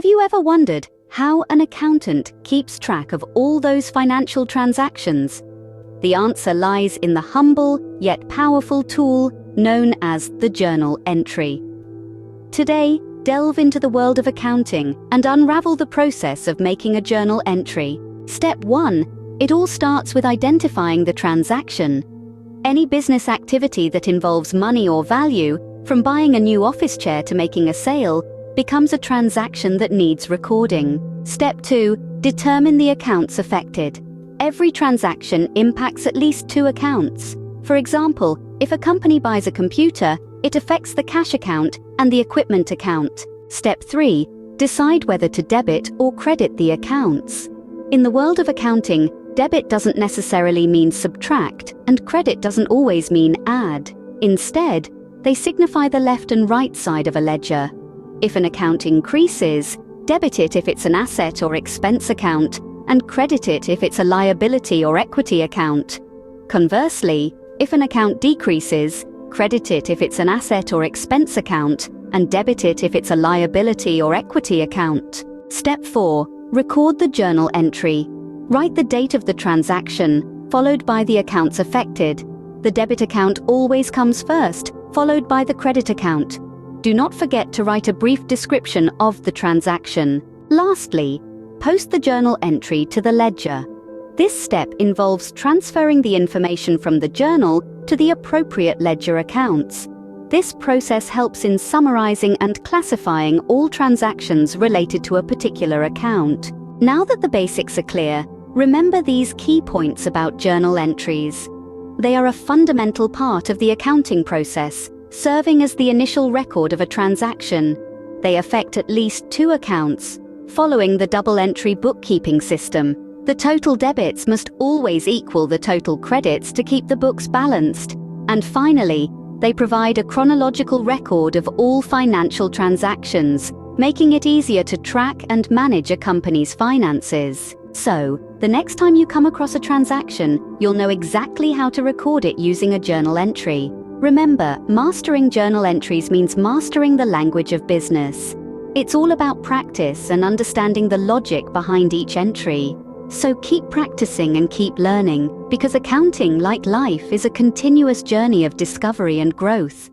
Have you ever wondered how an accountant keeps track of all those financial transactions? The answer lies in the humble yet powerful tool known as the journal entry. Today, delve into the world of accounting and unravel the process of making a journal entry. Step 1. It all starts with identifying the transaction. Any business activity that involves money or value, from buying a new office chair to making a sale, becomes a transaction that needs recording. Step 2. Determine the accounts affected. Every transaction impacts at least 2 accounts. For example, if a company buys a computer, it affects the cash account and the equipment account. Step 3. Decide whether to debit or credit the accounts. In the world of accounting, debit doesn't necessarily mean subtract, and credit doesn't always mean add. Instead, they signify the left and right side of a ledger. If an account increases, debit it if it's an asset or expense account, and credit it if it's a liability or equity account. Conversely, if an account decreases, credit it if it's an asset or expense account, and debit it if it's a liability or equity account. Step 4. Record the journal entry. Write the date of the transaction, followed by the accounts affected. The debit account always comes first, followed by the credit account. Do not forget to write a brief description of the transaction. Lastly, post the journal entry to the ledger. This step involves transferring the information from the journal to the appropriate ledger accounts. This process helps in summarizing and classifying all transactions related to a particular account. Now that the basics are clear, remember these key points about journal entries. They are a fundamental part of the accounting process, serving as the initial record of a transaction. They affect at least 2 accounts. Following the double-entry bookkeeping system, the total debits must always equal the total credits to keep the books balanced. And finally, they provide a chronological record of all financial transactions, making it easier to track and manage a company's finances. So, the next time you come across a transaction, you'll know exactly how to record it using a journal entry. Remember, mastering journal entries means mastering the language of business. It's all about practice and understanding the logic behind each entry. So keep practicing and keep learning, because accounting, like life, is a continuous journey of discovery and growth.